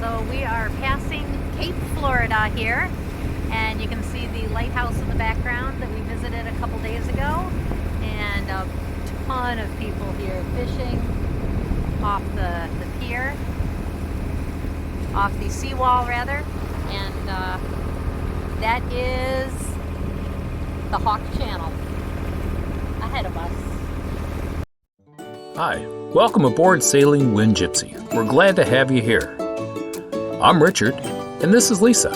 So we are passing Cape Florida here, and you can see the lighthouse in the background that we visited a couple days ago, and a ton of people here fishing off the pier, off the seawall rather, and that is the Hawk Channel ahead of us. Hi, welcome aboard SailingWindGypsy. We're glad to have you here. I'm Richard, and this is Lisa,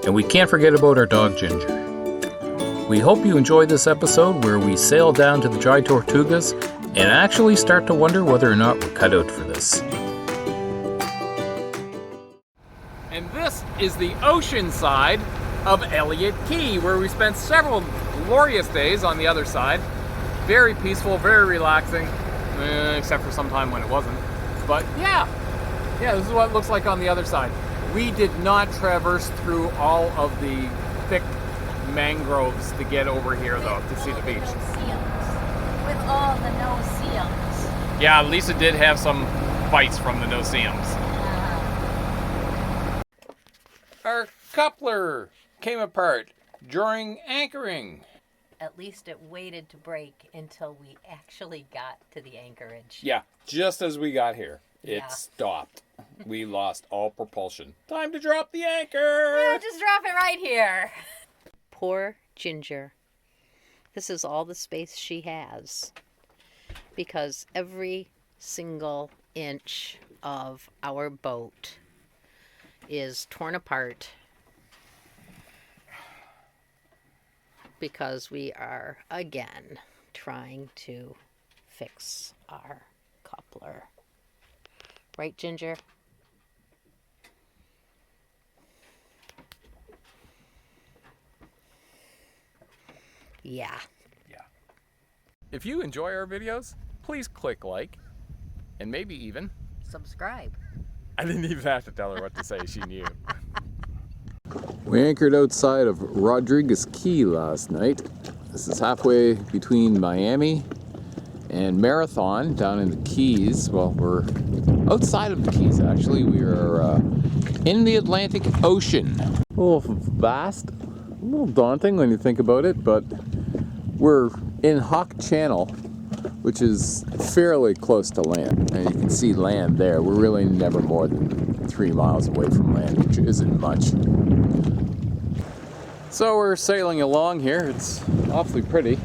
and we can't forget about our dog Ginger. We hope you enjoy this episode where we sail down to the Dry Tortugas and actually start to wonder whether or not we're cut out for this. And this is the ocean side of Elliott Key, where we spent several glorious days on the other side. Very peaceful, very relaxing, except for some time when it wasn't. But yeah, this is what it looks like on the other side. We did not traverse through all of the thick mangroves to get over here, though, to see the beach. With all the no-see-ums. Yeah, Lisa did have some bites from the no-see-ums. Our coupler came apart during anchoring. At least it waited to break until we actually got to the anchorage. Yeah, just as we got here, it Yeah. stopped. We lost all propulsion. Time to drop the anchor! Yeah, just drop it right here. Poor Ginger. This is all the space she has, because every single inch of our boat is torn apart because we are again trying to fix our coupler. Right, Ginger? Yeah. If you enjoy our videos, please click like, and maybe even... Subscribe. I didn't even have to tell her what to say, she knew. We anchored outside of Rodriguez Key last night. This is halfway between Miami and Marathon down in the Keys. Well, we're outside of the Keys actually. We are in the Atlantic Ocean. A little vast, a little daunting when you think about it, but we're in Hawk Channel, which is fairly close to land. And you can see land there. We're really never more than 3 miles away from land, which isn't much. So we're sailing along here. It's awfully pretty.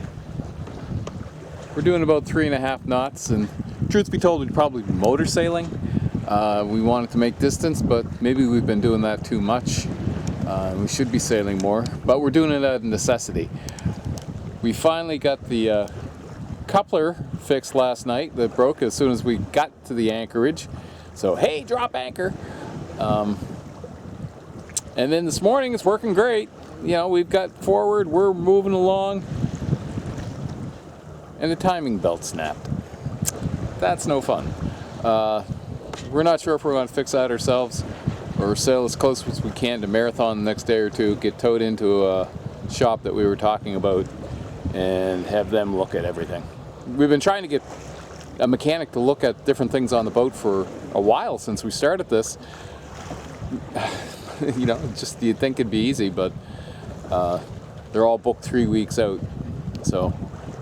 We're doing about 3.5 knots, and truth be told, we'd probably be motor sailing. We wanted to make distance, but maybe we've been doing that too much. We should be sailing more, but we're doing it out of necessity. We finally got the coupler fixed last night that broke as soon as we got to the anchorage. So hey, drop anchor. And then this morning it's working great. You know, we've got forward, we're moving along, and the timing belt snapped. That's no fun. We're not sure if we're going to fix that ourselves or sail as close as we can to Marathon the next day or two, get towed into a shop that we were talking about, and have them look at everything. We've been trying to get a mechanic to look at different things on the boat for a while since we started this. You know, just you'd think it'd be easy, but they're all booked 3 weeks out. So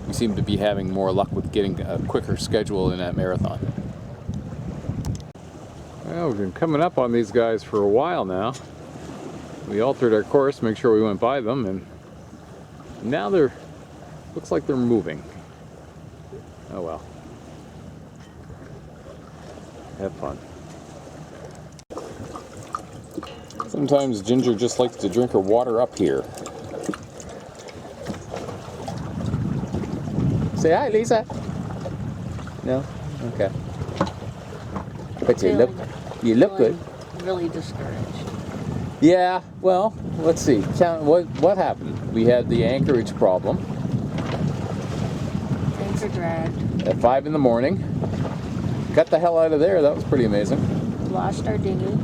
we seem to be having more luck with getting a quicker schedule in that Marathon. Well, we've been coming up on these guys for a while now. We altered our course, make sure we went by them, and now looks like they're moving. Oh well. Have fun. Sometimes Ginger just likes to drink her water up here. Say hi, Lisa. No? Okay. But you look good. Really discouraged. Yeah, well, let's see. What happened? We had the anchorage problem. Anchor dragged. At 5 in the morning. Got the hell out of there. That was pretty amazing. Lost our dinghy.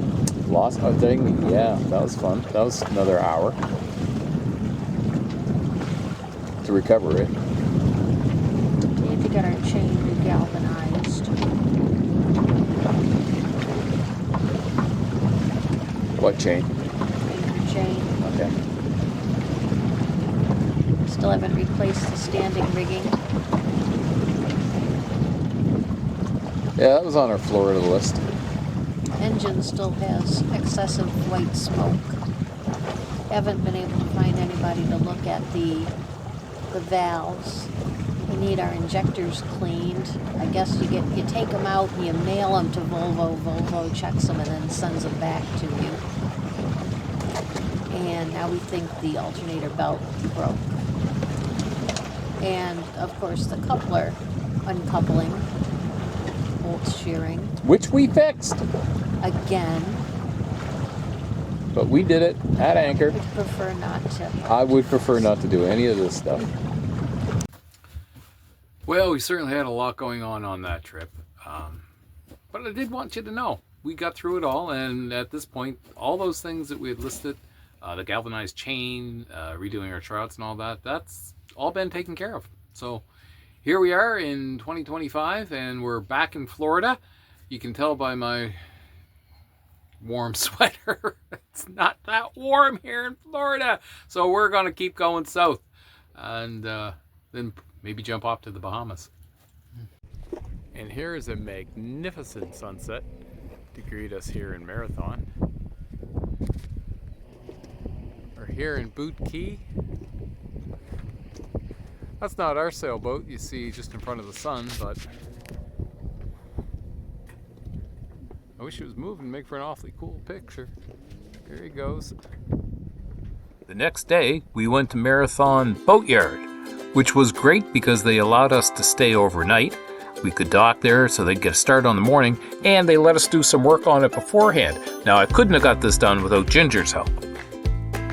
Lost our dinghy. Yeah, that was fun. That was another hour to recover it. We need to get our chain regalvanized. What chain? Anchor chain. Okay. Still haven't replaced the standing rigging. Yeah, that was on our Florida list. Engine still has excessive white smoke. Haven't been able to find anybody to look at the valves. We need our injectors cleaned. I guess you take them out and you mail them to Volvo. Volvo checks them and then sends them back to you. And now we think the alternator belt broke. And of course the coupler uncoupling, bolts shearing Which we fixed. again. But we did it at anchor. Would prefer not to. I would prefer not to do any of this stuff. Well, we certainly had a lot going on that trip. But I did want you to know, we got through it all, and at this point, all those things that we had listed, the galvanized chain, redoing our trouts and all that, that's all been taken care of. So here we are in 2025, and we're back in Florida. You can tell by my warm sweater, it's not that warm here in Florida. So we're going to keep going south, and then maybe jump off to the Bahamas. And here is a magnificent sunset to greet us here in Marathon. We're here in Boot Key. That's not our sailboat you see just in front of the sun, but I wish it was moving to make for an awfully cool picture. Here he goes. The next day, we went to Marathon Boatyard, which was great because they allowed us to stay overnight. We could dock there so they'd get a start on the morning, and they let us do some work on it beforehand. Now, I couldn't have got this done without Ginger's help.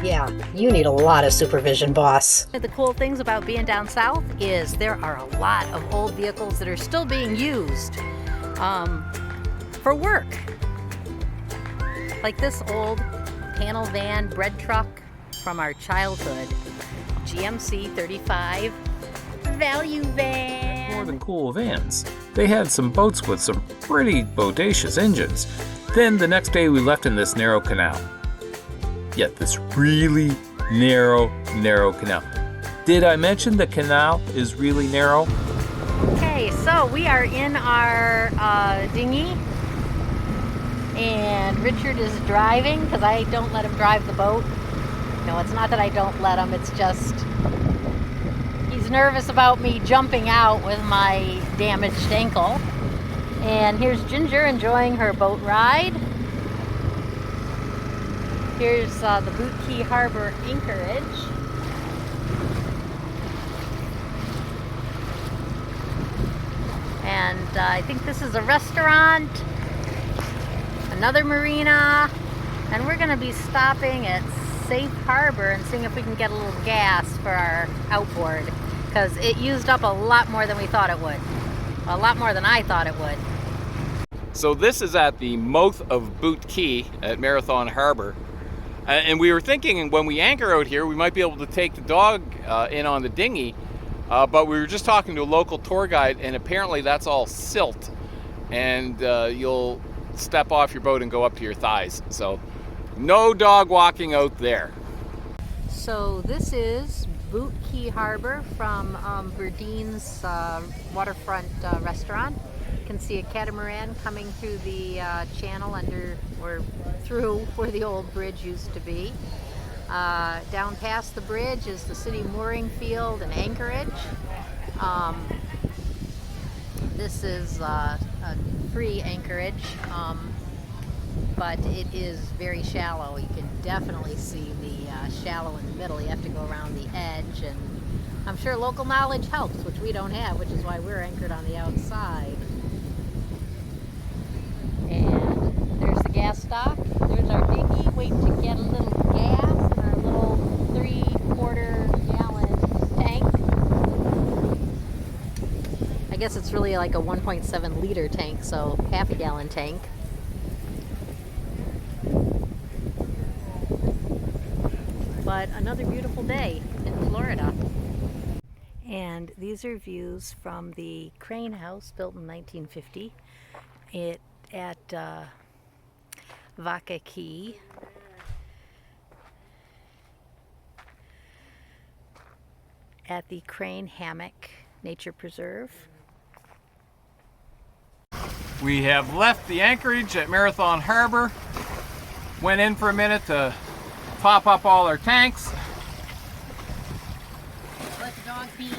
Yeah, you need a lot of supervision, boss. The cool things about being down south is there are a lot of old vehicles that are still being used for work. Like this old panel van bread truck from our childhood, GMC 35 value van. More than cool vans. They had some boats with some pretty bodacious engines. Then the next day we left in this narrow canal. Yet this really narrow canal. Did I mention the canal is really narrow? Okay, so we are in our dinghy, and Richard is driving because I don't let him drive the boat. No, it's not that I don't let him, it's just he's nervous about me jumping out with my damaged ankle. And here's Ginger enjoying her boat ride. Here's the Boot Key Harbor anchorage. And I think this is a restaurant, another marina, and we're going to be stopping at Safe Harbor and seeing if we can get a little gas for our outboard, because it used up a lot more than we thought it would. A lot more than I thought it would. So this is at the mouth of Boot Key at Marathon Harbor. And we were thinking when we anchor out here, we might be able to take the dog in on the dinghy. But we were just talking to a local tour guide, and apparently that's all silt. And you'll step off your boat and go up to your thighs. So no dog walking out there. So this is Boot Key Harbor from Burdines waterfront restaurant. You can see a catamaran coming through the channel under or through where the old bridge used to be. Down past the bridge is the city mooring field and anchorage. This is a free anchorage, but it is very shallow. You can definitely see the shallow in the middle. You have to go around the edge, and I'm sure local knowledge helps, which we don't have, which is why we're anchored on the outside. And there's the gas stock. There's our dinghy waiting to get a little gas in our little 3/4 gallon tank. I guess it's really like a 1.7 liter tank, so half a gallon tank. But another beautiful day in Florida. And these are views from the crane house built in 1950 at Vaca Key. at the Crane Hammock Nature Preserve. We have left the anchorage at Marathon Harbor. Went in for a minute to top up all our tanks. Let the dog pee.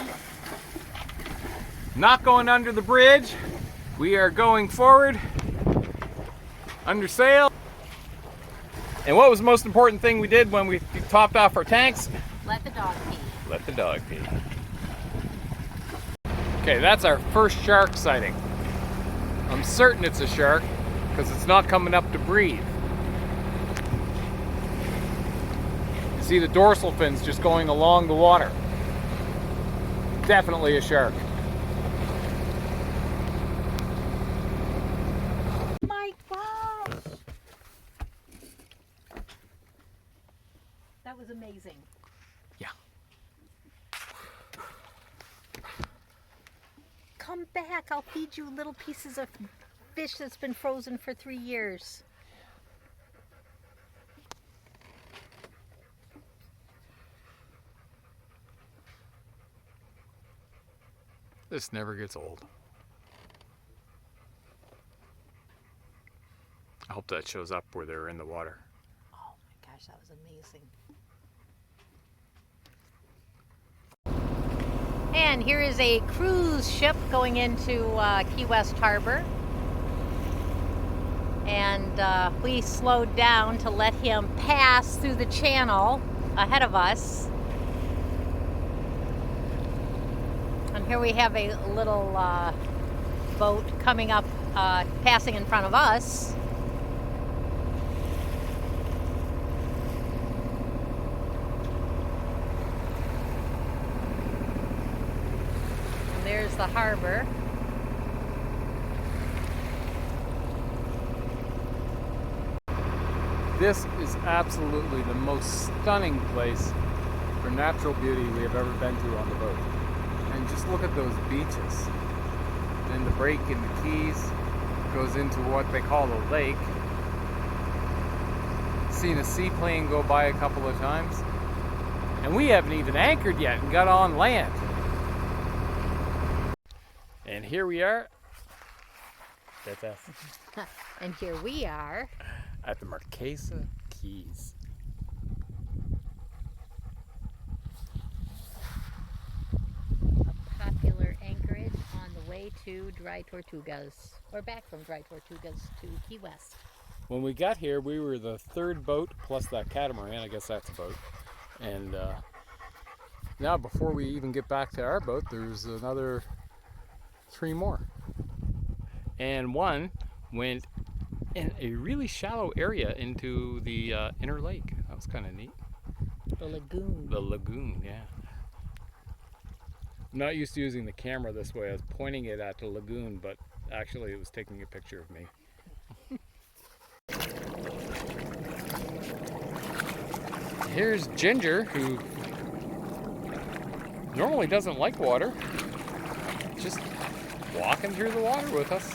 Not going under the bridge. We are going forward under sail. And what was the most important thing we did when we topped off our tanks? Let the dog pee. Let the dog pee. Okay, that's our first shark sighting. I'm certain it's a shark because it's not coming up to breathe. You see the dorsal fins just going along the water. Definitely a shark. My gosh! That was amazing. Yeah. Come back, I'll feed you little pieces of fish that's been frozen for 3 years. This never gets old. I hope that shows up where they're in the water. Oh my gosh, that was amazing. And here is a cruise ship going into Key West Harbor. And we slowed down to let him pass through the channel ahead of us. And here we have a little boat coming up, passing in front of us. There's the harbor. This is absolutely the most stunning place for natural beauty we have ever been to on the boat. And just look at those beaches. And the break in the Keys goes into what they call the lake. Seen a seaplane go by a couple of times. And we haven't even anchored yet and got on land. And here we are. That's us. And here we are At the Marquesa Keys. a popular anchorage on the way to Dry Tortugas, or back from Dry Tortugas to Key West. When we got here, we were the third boat plus that catamaran. I guess that's a boat. And now, before we even get back to our boat, there's another 3 more. And one went in a really shallow area into the inner lake. That was kind of neat. The lagoon. The lagoon, yeah. I'm not used to using the camera this way. I was pointing it at the lagoon, but actually it was taking a picture of me. Here's Ginger, who normally doesn't like water. Just walking through the water with us.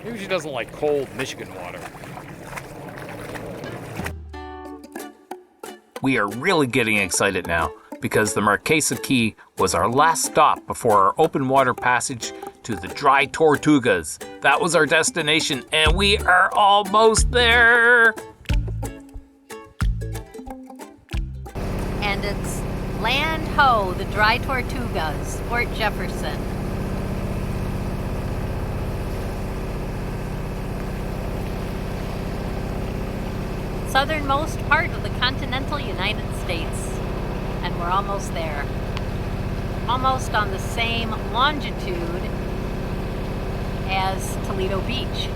Maybe she doesn't like cold Michigan water. We are really getting excited now because the Marquesa Key was our last stop before our open water passage to the Dry Tortugas. That was our destination and we are almost there. And it's land ho, the Dry Tortugas, Fort Jefferson. Southernmost part of the continental United States. And we're almost there. Almost on the same longitude as Toledo Beach.